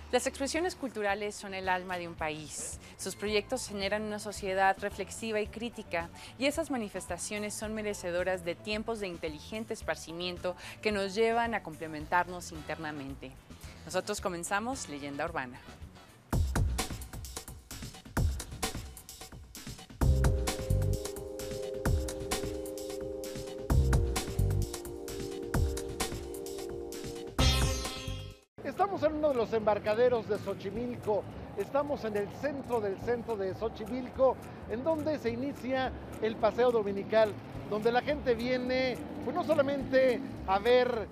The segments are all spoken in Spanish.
Las expresiones culturales son el alma de un país. Sus proyectos generan una sociedad reflexiva y crítica, y esas manifestaciones son merecedoras de tiempos de inteligente esparcimiento que nos llevan a complementarnos internamente. Nosotros comenzamos Leyenda Urbana. Estamos en uno de los embarcaderos de Xochimilco, estamos en el centro del centro de Xochimilco, en donde se inicia el paseo dominical, donde la gente viene, pues no solamente a ver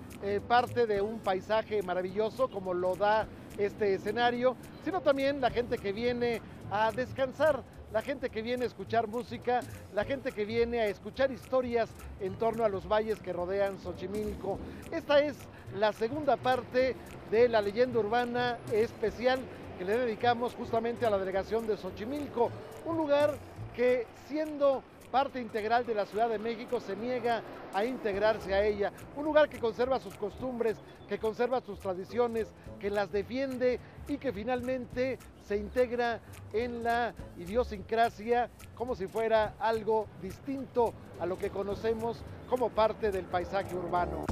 parte de un paisaje maravilloso como lo da este escenario, sino también la gente que viene a descansar, la gente que viene a escuchar música, la gente que viene a escuchar historias en torno a los valles que rodean Xochimilco. Esta es la segunda parte de la leyenda urbana especial que le dedicamos justamente a la delegación de Xochimilco, un lugar que, siendo parte integral de la Ciudad de México, se niega a integrarse a ella, un lugar que conserva sus costumbres, que conserva sus tradiciones, que las defiende y que finalmente se integra en la idiosincrasia como si fuera algo distinto a lo que conocemos como parte del paisaje urbano.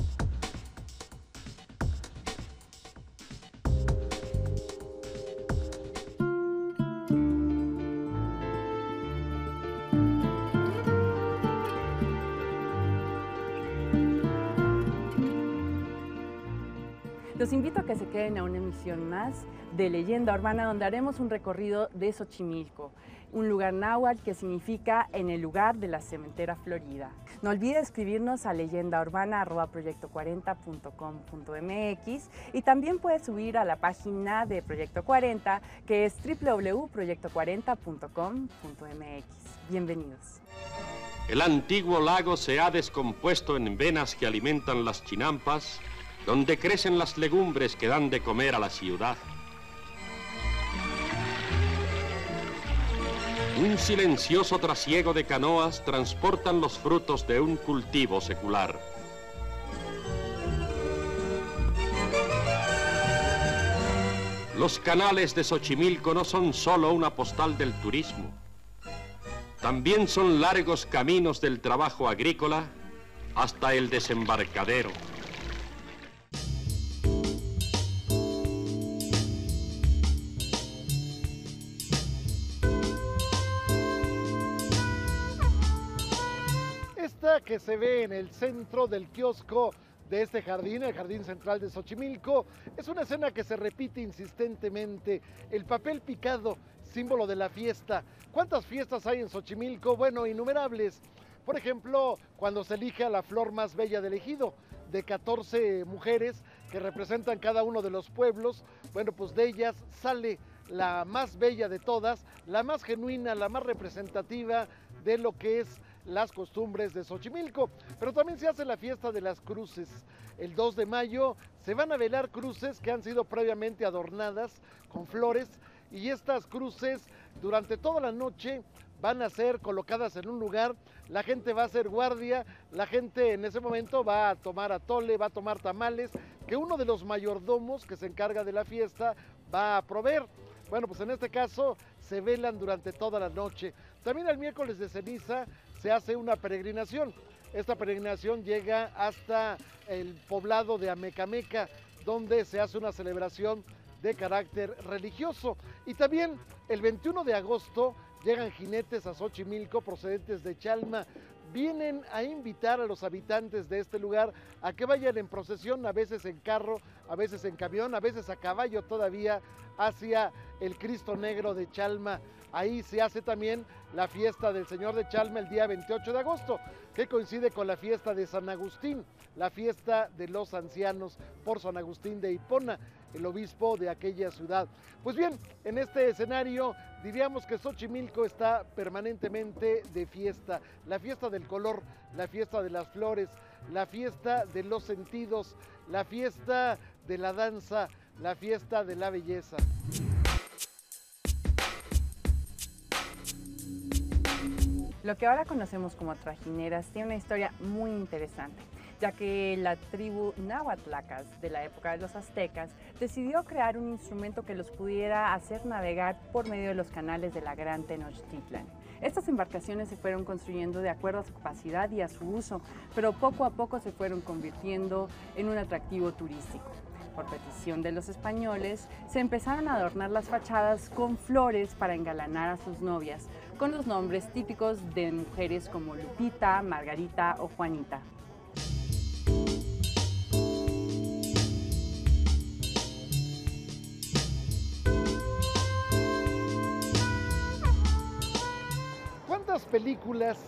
Los invito a que se queden a una emisión más de Leyenda Urbana, donde haremos un recorrido de Xochimilco, un lugar náhuatl que significa en el lugar de la cementera florida. No olvide escribirnos a leyendaurbana@proyecto40.com.mx y también puede subir a la página de Proyecto 40, que es www.proyecto40.com.mx. Bienvenidos. El antiguo lago se ha descompuesto en venas que alimentan las chinampas, donde crecen las legumbres que dan de comer a la ciudad. Un silencioso trasiego de canoas transportan los frutos de un cultivo secular. Los canales de Xochimilco no son solo una postal del turismo, también son largos caminos del trabajo agrícola hasta el desembarcadero. Que se ve en el centro del kiosco de este jardín, el jardín central de Xochimilco, es una escena que se repite insistentemente. El papel picado, símbolo de la fiesta. ¿Cuántas fiestas hay en Xochimilco? Bueno, innumerables. Por ejemplo, cuando se elige a la flor más bella del ejido, de 14 mujeres que representan cada uno de los pueblos, bueno, pues de ellas sale la más bella de todas, la más genuina, la más representativa de lo que es las costumbres de Xochimilco. Pero también se hace la fiesta de las cruces. El 2 de mayo se van a velar cruces que han sido previamente adornadas con flores, y estas cruces durante toda la noche van a ser colocadas en un lugar. La gente va a hacer guardia, la gente en ese momento va a tomar atole, va a tomar tamales, que uno de los mayordomos que se encarga de la fiesta va a proveer. Bueno, pues en este caso se velan durante toda la noche. También el miércoles de ceniza se hace una peregrinación. Esta peregrinación llega hasta el poblado de Amecameca, donde se hace una celebración de carácter religioso. Y también el 21 de agosto llegan jinetes a Xochimilco procedentes de Chalma. Vienen a invitar a los habitantes de este lugar a que vayan en procesión, a veces en carro, a veces en camión, a veces a caballo todavía, hacia el Cristo Negro de Chalma. Ahí se hace también la fiesta del Señor de Chalma el día 28 de agosto, que coincide con la fiesta de San Agustín, la fiesta de los ancianos por San Agustín de Hipona, el obispo de aquella ciudad. Pues bien, en este escenario diríamos que Xochimilco está permanentemente de fiesta, la fiesta del color, la fiesta de las flores, la fiesta de los sentidos, la fiesta de la danza, la fiesta de la belleza. Lo que ahora conocemos como trajineras tiene una historia muy interesante. ya que la tribu náhuatlacas de la época de los aztecas decidió crear un instrumento que los pudiera hacer navegar por medio de los canales de la Gran Tenochtitlan. Estas embarcaciones se fueron construyendo de acuerdo a su capacidad y a su uso, pero poco a poco se fueron convirtiendo en un atractivo turístico. Por petición de los españoles, se empezaron a adornar las fachadas con flores para engalanar a sus novias, con los nombres típicos de mujeres como Lupita, Margarita o Juanita. ¿Cuántas películas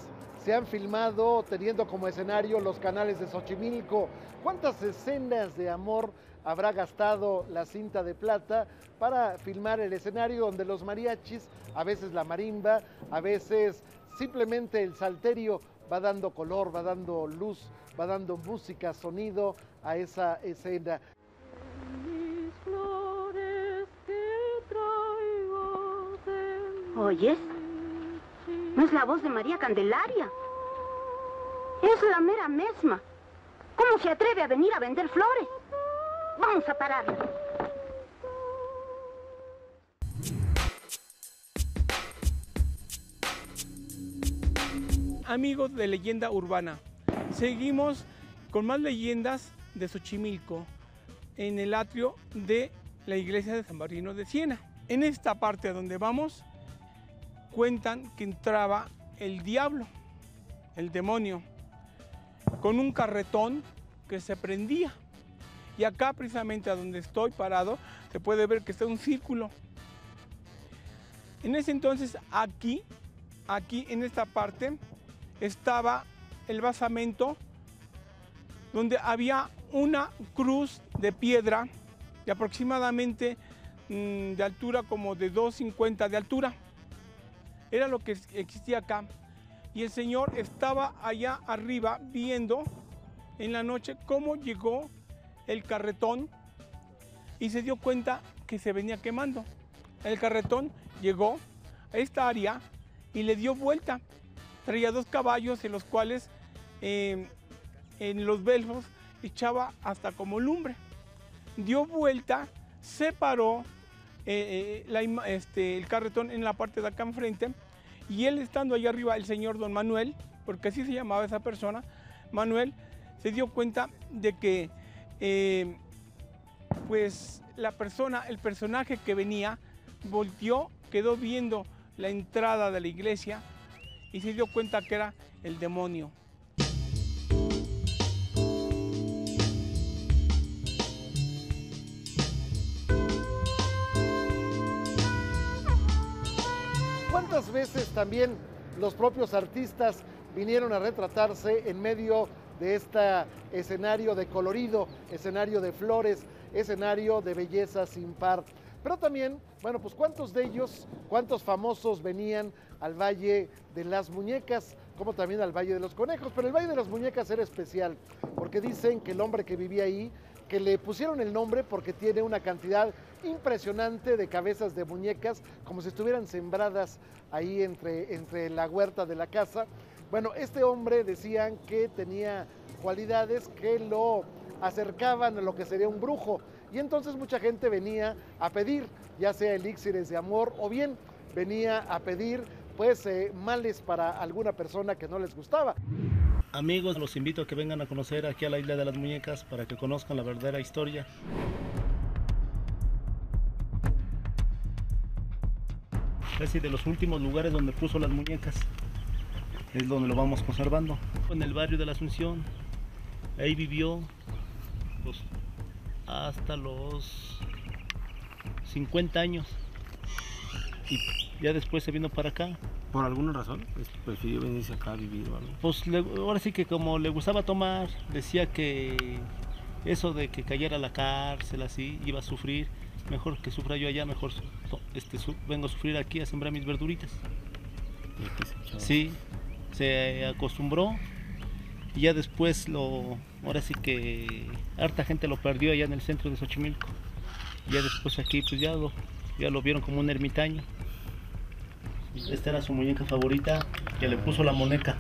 se han filmado teniendo como escenario los canales de Xochimilco? ¿Cuántas escenas de amor habrá gastado la cinta de plata para filmar el escenario donde los mariachis, a veces la marimba, a veces simplemente el salterio va dando color, va dando luz, va dando música, sonido a esa escena? ¿Oyes? No es la voz de María Candelaria. Es la mera misma. ¿Cómo se atreve a venir a vender flores? Vamos a pararla. Amigos de Leyenda Urbana, seguimos con más leyendas de Xochimilco en el atrio de la iglesia de San Bernardino de Siena. En esta parte a donde vamos, cuentan que entraba el diablo, el demonio, con un carretón que se prendía. Y acá precisamente a donde estoy parado, se puede ver que está un círculo. En ese entonces aquí en esta parte, estaba el basamento donde había una cruz de piedra de aproximadamente de altura como de 2,50 de altura. Era lo que existía acá. Y el Señor estaba allá arriba viendo en la noche cómo llegó el carretón y se dio cuenta que se venía quemando. El carretón llegó a esta área y le dio vuelta. Traía 2 caballos en los cuales en los belfos echaba hasta como lumbre. Dio vuelta, separó el carretón en la parte de acá enfrente, y él estando allá arriba, el señor don Manuel, porque así se llamaba esa persona, Manuel, se dio cuenta de que pues el personaje que venía, volteó, quedó viendo la entrada de la iglesia y se dio cuenta que era el demonio. ¿Cuántas veces también los propios artistas vinieron a retratarse en medio de este escenario de colorido, escenario de flores, escenario de belleza sin par? Pero también, bueno, pues cuántos de ellos, cuántos famosos venían al Valle de las Muñecas, como también al Valle de los Conejos. Pero el Valle de las Muñecas era especial, porque dicen que el hombre que vivía ahí, que le pusieron el nombre porque tiene una cantidad impresionante de cabezas de muñecas, como si estuvieran sembradas ahí entre la huerta de la casa. Bueno, este hombre decían que tenía cualidades que lo acercaban a lo que sería un brujo, y entonces mucha gente venía a pedir, ya sea elixires de amor, o bien venía a pedir pues males para alguna persona que no les gustaba. Amigos, los invito a que vengan a conocer aquí a la Isla de las Muñecas para que conozcan la verdadera historia. Casi de los últimos lugares donde puso las muñecas, es donde lo vamos conservando. En el barrio de la Asunción, ahí vivió pues, hasta los 50 años y ya después se vino para acá. ¿Por alguna razón? ¿Prefirió venirse acá a vivir o algo? Pues ahora sí que como le gustaba tomar, decía que eso de que cayera a la cárcel así, iba a sufrir. Mejor que sufra yo allá, mejor vengo a sufrir aquí a sembrar mis verduritas. Sí, se acostumbró y ya después ahora sí que harta gente lo perdió allá en el centro de Xochimilco. Ya después aquí pues ya lo vieron como un ermitaño. Esta era su muñeca favorita, que le puso la muñeca.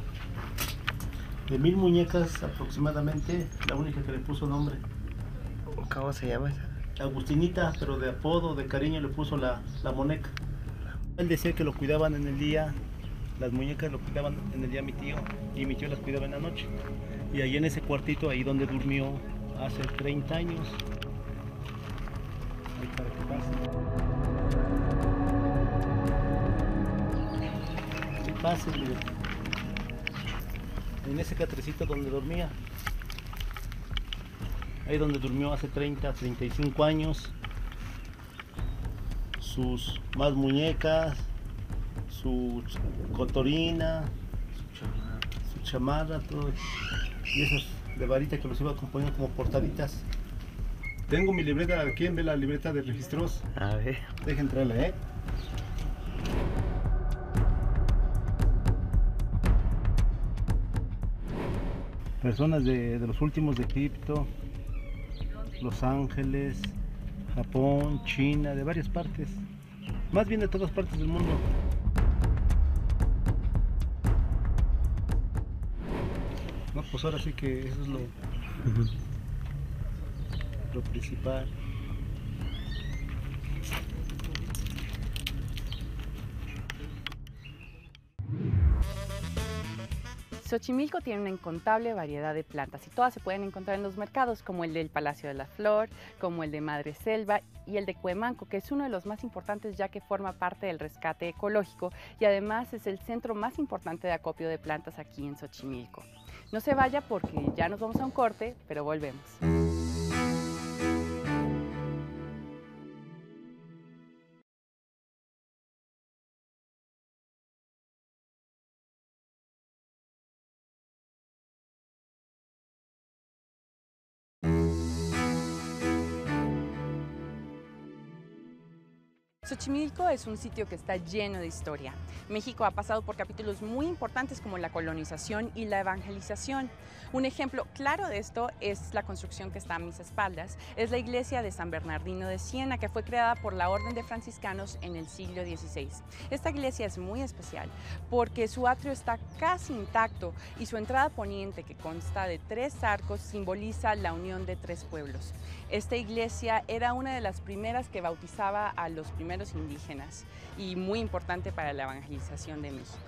De 1000 muñecas aproximadamente, la única que le puso nombre. ¿Cómo se llama esa? Agustinita, pero de apodo, de cariño le puso la muñeca. Él decía que lo cuidaban en el día, las muñecas lo cuidaban en el día mi tío, y mi tío las cuidaba en la noche. Y ahí en ese cuartito, ahí donde durmió hace 30 años. Ahí para que pase. Que pase, mire. En ese catrecito donde dormía. Ahí donde durmió hace 30, 35 años. Sus más muñecas, su cotorina, su chamarra, todo. Y esos de varita que los iba componiendo como portaditas. Tengo mi libreta, ¿quién ve la libreta de registros? A ver. Deja entrarla, Personas de los últimos de Egipto, Los Ángeles, Japón, China, de varias partes. Más bien de todas partes del mundo. No, pues ahora sí que eso es lo principal. Xochimilco tiene una incontable variedad de plantas y todas se pueden encontrar en los mercados, como el del Palacio de la Flor, como el de Madre Selva y el de Cuemanco, que es uno de los más importantes ya que forma parte del rescate ecológico y además es el centro más importante de acopio de plantas aquí en Xochimilco. No se vaya porque ya nos vamos a un corte, pero volvemos. Xochimilco es un sitio que está lleno de historia. México ha pasado por capítulos muy importantes como la colonización y la evangelización. Un ejemplo claro de esto es la construcción que está a mis espaldas. Es la iglesia de San Bernardino de Siena, que fue creada por la Orden de Franciscanos en el siglo XVI. Esta iglesia es muy especial porque su atrio está casi intacto y su entrada poniente, que consta de 3 arcos, simboliza la unión de 3 pueblos. Esta iglesia era una de las primeras que bautizaba a los primeros indígenas y muy importante para la evangelización de México.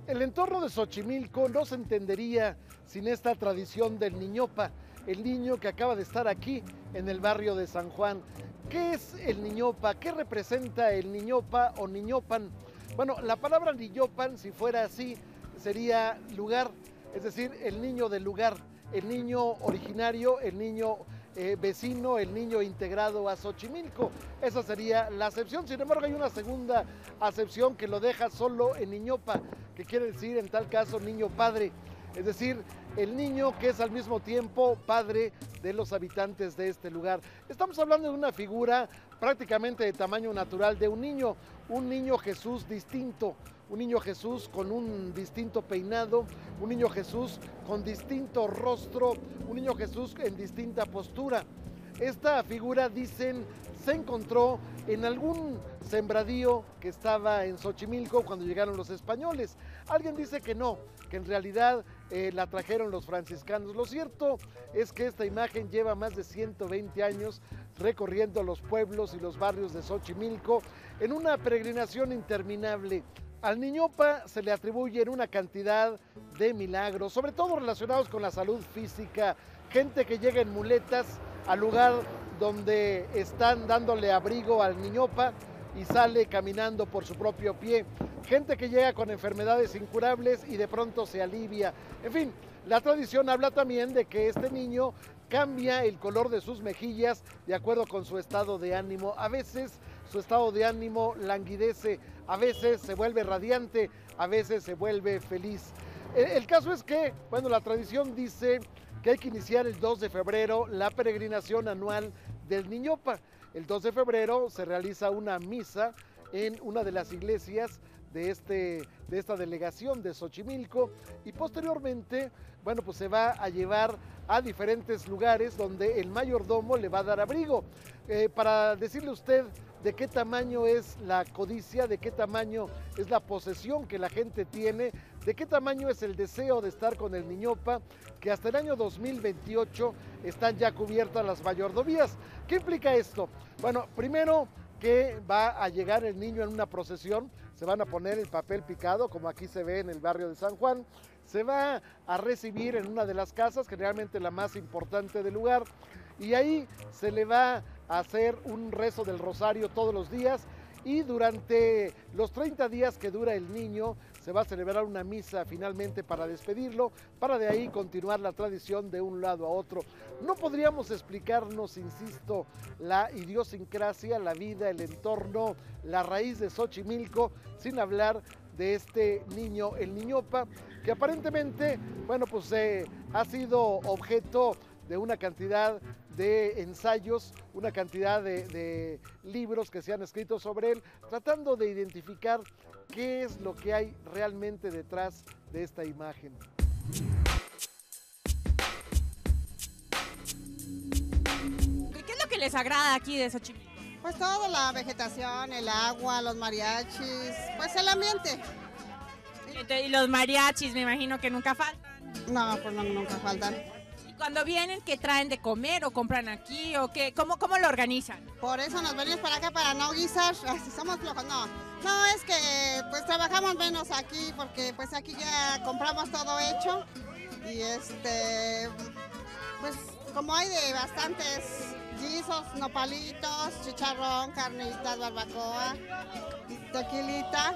El entorno de Xochimilco no se entendería sin esta tradición del niñopa, el niño que acaba de estar aquí en el barrio de San Juan. ¿Qué es el niñopa? ¿Qué representa el niñopa o niñopan? Bueno, la palabra niñopan, si fuera así, sería lugar, es decir, el niño del lugar, el niño originario, el niño vecino, el niño integrado a Xochimilco. Esa sería la acepción. Sin embargo, hay una segunda acepción que lo deja solo en niñopa, que quiere decir en tal caso niño padre, es decir, el niño que es al mismo tiempo padre de los habitantes de este lugar. Estamos hablando de una figura prácticamente de tamaño natural de un niño Jesús distinto, un niño Jesús con un distinto peinado, un niño Jesús con distinto rostro, un niño Jesús en distinta postura. Esta figura, dicen, se encontró en algún sembradío que estaba en Xochimilco cuando llegaron los españoles. Alguien dice que no, que en realidad la trajeron los franciscanos. Lo cierto es que esta imagen lleva más de 120 años recorriendo los pueblos y los barrios de Xochimilco en una peregrinación interminable. Al niñopa se le atribuyen una cantidad de milagros, sobre todo relacionados con la salud física, gente que llega en muletas al lugar donde están dándole abrigo al niñopa y sale caminando por su propio pie, gente que llega con enfermedades incurables y de pronto se alivia. En fin, la tradición habla también de que este niño cambia el color de sus mejillas de acuerdo con su estado de ánimo. A veces su estado de ánimo languidece, a veces se vuelve radiante, a veces se vuelve feliz. El caso es que, bueno, la tradición dice que hay que iniciar el 2 de febrero la peregrinación anual del niñopa. El 2 de febrero se realiza una misa en una de las iglesias de esta delegación de Xochimilco, y posteriormente, bueno, pues se va a llevar a diferentes lugares donde el mayordomo le va a dar abrigo. Para decirle a usted de qué tamaño es la codicia, de qué tamaño es la posesión que la gente tiene, de qué tamaño es el deseo de estar con el Niñopa, que hasta el año 2028 están ya cubiertas las mayordomías. ¿Qué implica esto? Bueno, primero que va a llegar el niño en una procesión, se van a poner el papel picado, como aquí se ve en el barrio de San Juan, se va a recibir en una de las casas, generalmente la más importante del lugar, y ahí se le va a hacer un rezo del rosario todos los días, y durante los 30 días que dura el niño se va a celebrar una misa finalmente para despedirlo, para de ahí continuar la tradición de un lado a otro. No podríamos explicarnos, insisto, la idiosincrasia, la vida, el entorno, la raíz de Xochimilco sin hablar de este niño, el Niñopa, que aparentemente, bueno, pues ha sido objeto de una cantidad de ensayos, una cantidad de libros que se han escrito sobre él, tratando de identificar qué es lo que hay realmente detrás de esta imagen. ¿Qué es lo que les agrada aquí de Xochimilco? Pues todo, la vegetación, el agua, los mariachis, pues el ambiente. Y los mariachis, me imagino que nunca faltan. No, pues no, nunca faltan. Cuando vienen, ¿qué traen de comer o compran aquí o qué? ¿Cómo lo organizan? Por eso nos venimos para acá, para no guisar, si somos flojos, no. No, es que pues trabajamos menos aquí porque pues aquí ya compramos todo hecho y pues como hay de bastantes guisos, nopalitos, chicharrón, carnitas, barbacoa, tequilita.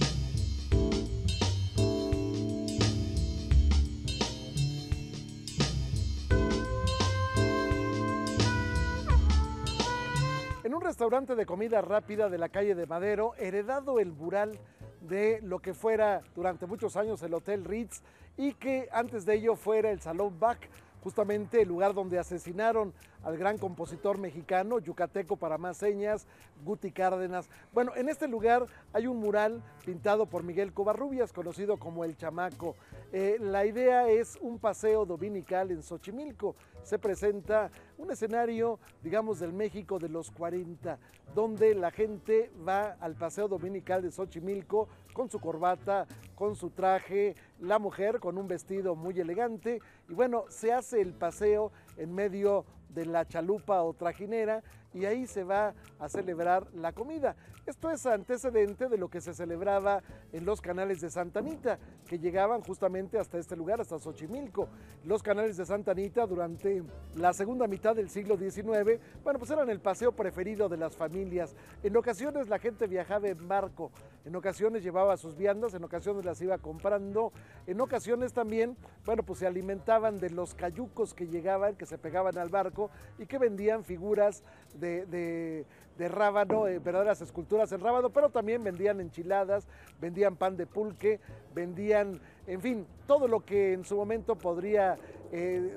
En un restaurante de comida rápida de la calle de Madero, heredado el mural de lo que fuera durante muchos años el Hotel Ritz y que antes de ello fuera el Salón Bach, justamente el lugar donde asesinaron al gran compositor mexicano, yucateco para más señas, Guti Cárdenas. Bueno, en este lugar hay un mural pintado por Miguel Covarrubias, conocido como El Chamaco. La idea es un paseo dominical en Xochimilco. Se presenta un escenario, digamos, del México de los 40, donde la gente va al paseo dominical de Xochimilco con su corbata, con su traje, la mujer con un vestido muy elegante, y bueno, se hace el paseo en medio de la chalupa o trajinera y ahí se va a celebrar la comida. Esto es antecedente de lo que se celebraba en los canales de Santa Anita, que llegaban justamente hasta este lugar, hasta Xochimilco. Los canales de Santa Anita durante la segunda mitad del siglo XIX, bueno, pues eran el paseo preferido de las familias. En ocasiones la gente viajaba en barco, en ocasiones llevaba sus viandas, en ocasiones las iba comprando, en ocasiones también, bueno, pues se alimentaban de los cayucos que llegaban, que se pegaban al barco y que vendían figuras de rábano, verdaderas esculturas en rábano, pero también vendían enchiladas, vendían pan de pulque, vendían, en fin, todo lo que en su momento podría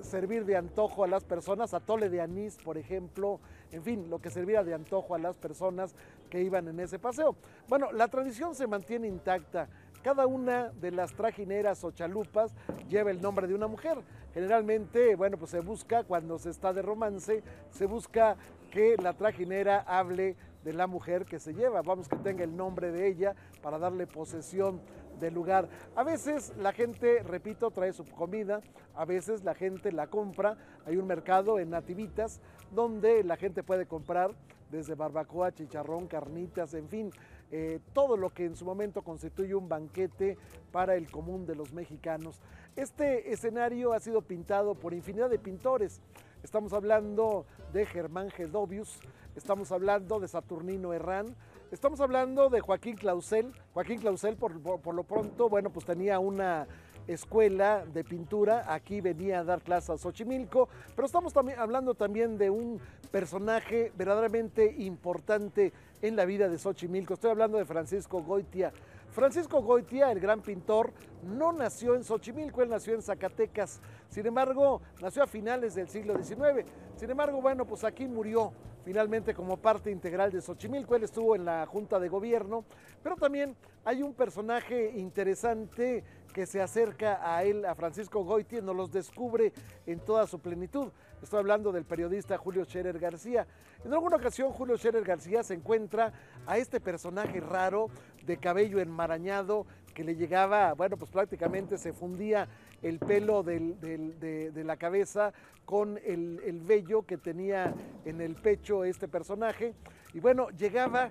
servir de antojo a las personas, atole de anís, por ejemplo, en fin, lo que servía de antojo a las personas que iban en ese paseo. Bueno, la tradición se mantiene intacta. Cada una de las trajineras o chalupas lleva el nombre de una mujer. Generalmente, bueno, pues se busca, cuando se está de romance, se busca que la trajinera hable de la mujer que se lleva, vamos, que tenga el nombre de ella para darle posesión del lugar. A veces la gente, repito, trae su comida, a veces la gente la compra. Hay un mercado en Nativitas donde la gente puede comprar desde barbacoa, chicharrón, carnitas, en fin, todo lo que en su momento constituye un banquete para el común de los mexicanos. Este escenario ha sido pintado por infinidad de pintores. Estamos hablando de Germán Gedovius, estamos hablando de Saturnino Herrán, estamos hablando de Joaquín Clausel. Joaquín Clausel, por lo pronto, bueno, pues tenía una escuela de pintura, aquí venía a dar clases a Xochimilco, pero estamos hablando también de un personaje verdaderamente importante en la vida de Xochimilco. Estoy hablando de Francisco Goitia. Francisco Goitia, el gran pintor, no nació en Xochimilco, él nació en Zacatecas. Sin embargo, nació a finales del siglo XIX. Sin embargo, bueno, pues aquí murió finalmente como parte integral de Xochimilco. Él estuvo en la Junta de Gobierno, pero también hay un personaje interesante que se acerca a él, a Francisco Goitia, y nos los descubre en toda su plenitud. Estoy hablando del periodista Julio Scherer García. En alguna ocasión Julio Scherer García se encuentra a este personaje raro de cabello enmarañado que le llegaba, bueno, pues prácticamente se fundía el pelo de la cabeza con el vello que tenía en el pecho este personaje. Y bueno, llegaba,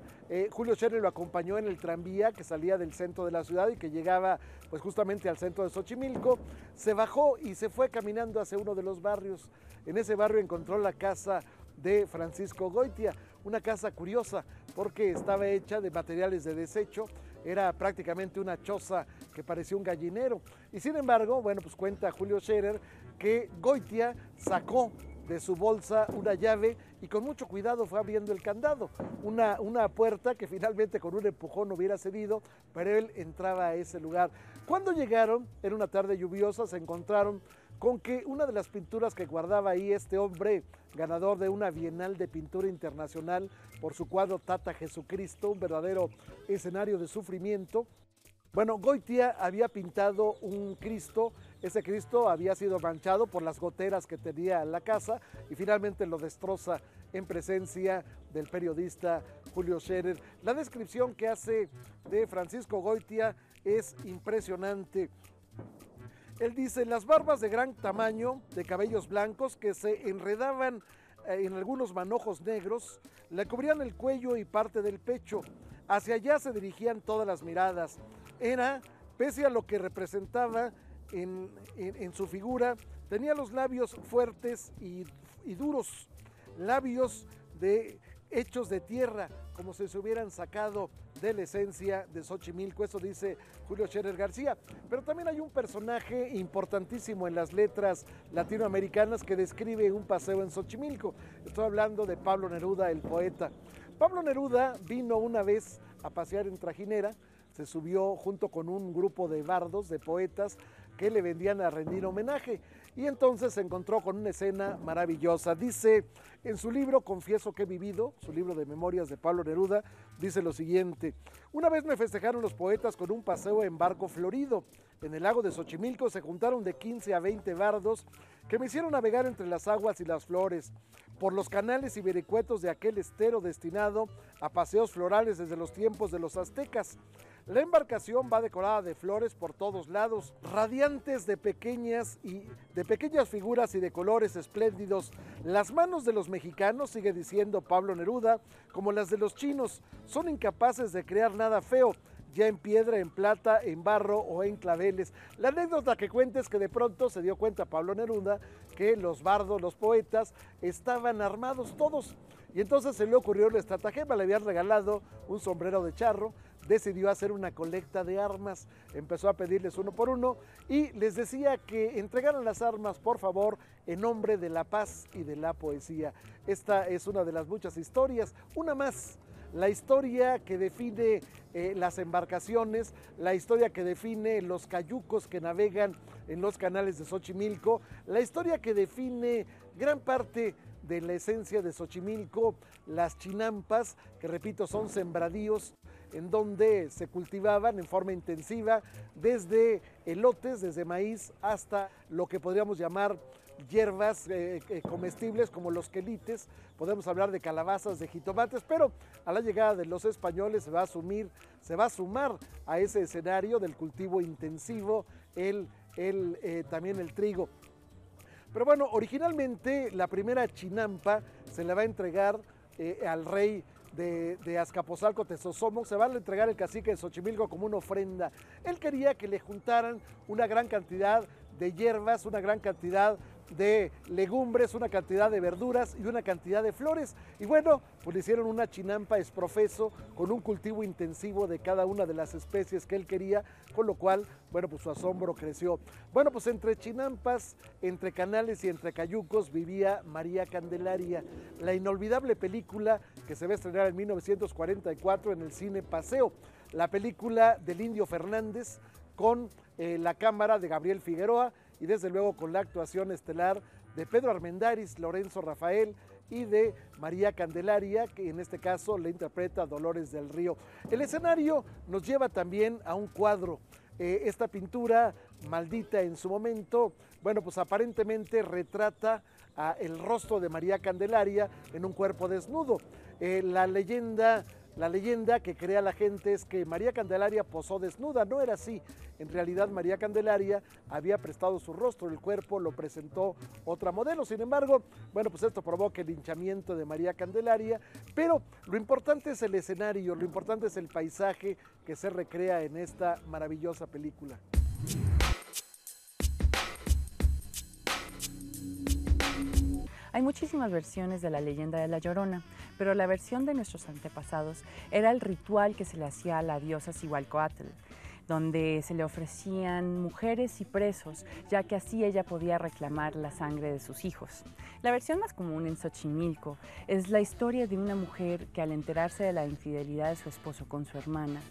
Julio Scherer lo acompañó en el tranvía que salía del centro de la ciudad y que llegaba pues justamente al centro de Xochimilco. Se bajó y se fue caminando hacia uno de los barrios. En ese barrio encontró la casa de Francisco Goitia, una casa curiosa porque estaba hecha de materiales de desecho, era prácticamente una choza que parecía un gallinero. Y sin embargo, bueno, pues cuenta Julio Scherer que Goitia sacó de su bolsa una llave y con mucho cuidado fue abriendo el candado, una puerta que finalmente con un empujón hubiera cedido, pero él entraba a ese lugar. Cuando llegaron, era una tarde lluviosa, se encontraron con que una de las pinturas que guardaba ahí este hombre, ganador de una Bienal de Pintura Internacional por su cuadro Tata Jesucristo, un verdadero escenario de sufrimiento. Bueno, Goitia había pintado un Cristo, ese Cristo había sido manchado por las goteras que tenía la casa y finalmente lo destroza en presencia del periodista Julio Scherer. La descripción que hace de Francisco Goitia es impresionante. Él dice, las barbas de gran tamaño, de cabellos blancos que se enredaban en algunos manojos negros, le cubrían el cuello y parte del pecho. Hacia allá se dirigían todas las miradas. Era, pese a lo que representaba en su figura, tenía los labios fuertes y duros, labios hechos de tierra, como si se hubieran sacado de la esencia de Xochimilco, eso dice Julio Scherer García. Pero también hay un personaje importantísimo en las letras latinoamericanas que describe un paseo en Xochimilco. Estoy hablando de Pablo Neruda, el poeta. Pablo Neruda vino una vez a pasear en trajinera, se subió junto con un grupo de bardos, de poetas, que le vendían a rendir homenaje. Y entonces se encontró con una escena maravillosa. Dice, en su libro Confieso que he vivido, su libro de memorias de Pablo Neruda, dice lo siguiente: una vez me festejaron los poetas con un paseo en barco florido. En el lago de Xochimilco se juntaron de 15 a 20 bardos que me hicieron navegar entre las aguas y las flores, por los canales y vericuetos de aquel estero destinado a paseos florales desde los tiempos de los aztecas. La embarcación va decorada de flores por todos lados, radiantes de pequeñas figuras y de colores espléndidos. Las manos de los mexicanos, sigue diciendo Pablo Neruda, como las de los chinos, son incapaces de crear nada feo, ya en piedra, en plata, en barro o en claveles. La anécdota que cuenta es que de pronto se dio cuenta Pablo Neruda que los bardos, los poetas, estaban armados todos. Y entonces se le ocurrió la estratagema, le habían regalado un sombrero de charro, decidió hacer una colecta de armas, empezó a pedirles uno por uno y les decía que entregaran las armas, por favor, en nombre de la paz y de la poesía. Esta es una de las muchas historias, una más. La historia que define las embarcaciones, la historia que define los cayucos que navegan en los canales de Xochimilco, la historia que define gran parte de la esencia de Xochimilco, las chinampas, que repito son sembradíos en donde se cultivaban en forma intensiva desde elotes, desde maíz, hasta lo que podríamos llamar hierbas comestibles como los quelites, podemos hablar de calabazas, de jitomates, pero a la llegada de los españoles se va a sumar a ese escenario del cultivo intensivo también el trigo. Pero bueno, originalmente la primera chinampa se le va a entregar al rey de Azcapotzalco, Tezosomoc, se va a entregar el cacique de Xochimilco como una ofrenda. Él quería que le juntaran una gran cantidad de hierbas, una gran cantidad de legumbres, una cantidad de verduras y una cantidad de flores. Y bueno, pues le hicieron una chinampa exprofeso con un cultivo intensivo de cada una de las especies que él quería, con lo cual, bueno, pues su asombro creció. Bueno, pues entre chinampas, entre canales y entre cayucos vivía María Candelaria, la inolvidable película que se va a estrenar en 1944 en el cine Paseo. la película del Indio Fernández con la cámara de Gabriel Figueroa y desde luego con la actuación estelar de Pedro Armendáriz, Lorenzo Rafael y de María Candelaria, que en este caso le interpreta Dolores del Río. El escenario nos lleva también a un cuadro. Esta pintura, maldita en su momento, bueno, pues aparentemente retrata el rostro de María Candelaria en un cuerpo desnudo. La leyenda que crea la gente es que María Candelaria posó desnuda. No era así. En realidad María Candelaria había prestado su rostro, el cuerpo lo presentó otra modelo. Sin embargo, bueno, pues esto provoca el linchamiento de María Candelaria, pero lo importante es el escenario, lo importante es el paisaje que se recrea en esta maravillosa película. Hay muchísimas versiones de la leyenda de La Llorona, pero la versión de nuestros antepasados era el ritual que se le hacía a la diosa Cihualcoatl, donde se le ofrecían mujeres y presos, ya que así ella podía reclamar la sangre de sus hijos. La versión más común en Xochimilco es la historia de una mujer que al enterarse de la infidelidad de su esposo con su hermana,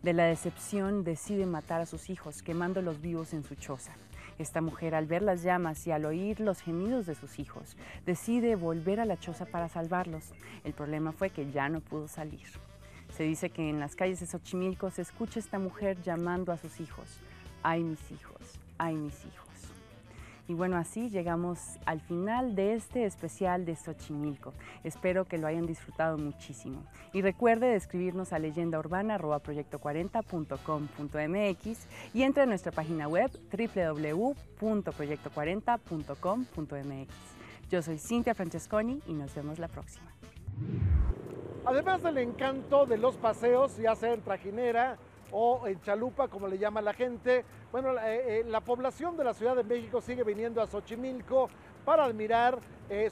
de la decepción decide matar a sus hijos, quemándolos vivos en su choza. Esta mujer, al ver las llamas y al oír los gemidos de sus hijos, decide volver a la choza para salvarlos. El problema fue que ya no pudo salir. Se dice que en las calles de Xochimilco se escucha esta mujer llamando a sus hijos. ¡Ay, mis hijos! ¡Ay, mis hijos! Y bueno, así llegamos al final de este especial de Xochimilco. Espero que lo hayan disfrutado muchísimo. Y recuerde de escribirnos a leyendaurbana@proyecto40.com.mx y entre a nuestra página web www.proyecto40.com.mx. Yo soy Cintia Francesconi y nos vemos la próxima. Además del encanto de los paseos, ya sea en trajinera o en chalupa, como le llama la gente, bueno, la población de la Ciudad de México sigue viniendo a Xochimilco para admirar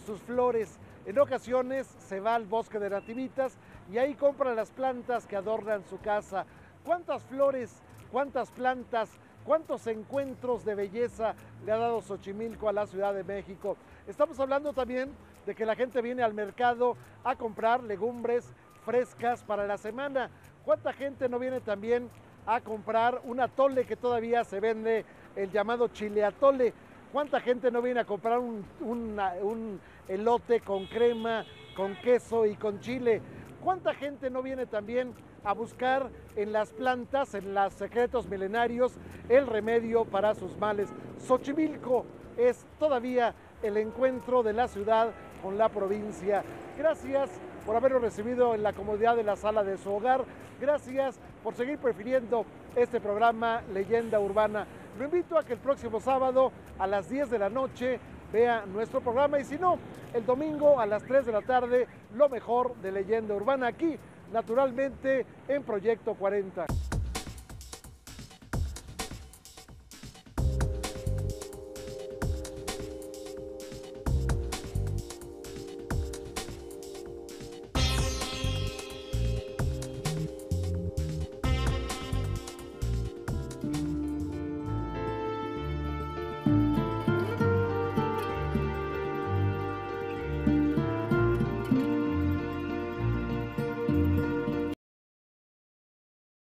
sus flores. En ocasiones se va al bosque de Nativitas y ahí compra las plantas que adornan su casa. ¿Cuántas flores, cuántas plantas, cuántos encuentros de belleza le ha dado Xochimilco a la Ciudad de México? Estamos hablando también de que la gente viene al mercado a comprar legumbres frescas para la semana. ¿Cuánta gente no viene también a comprar un atole que todavía se vende, el llamado chile atole? ¿Cuánta gente no viene a comprar un elote con crema, con queso y con chile? ¿Cuánta gente no viene también a buscar en las plantas, en los secretos milenarios, el remedio para sus males? Xochimilco es todavía el encuentro de la ciudad con la provincia. Gracias por habernos recibido en la comodidad de la sala de su hogar. Gracias por seguir prefiriendo este programa Leyenda Urbana. Lo invito a que el próximo sábado a las 10 de la noche vea nuestro programa y si no, el domingo a las 3 de la tarde, lo mejor de Leyenda Urbana aquí, naturalmente en Proyecto 40.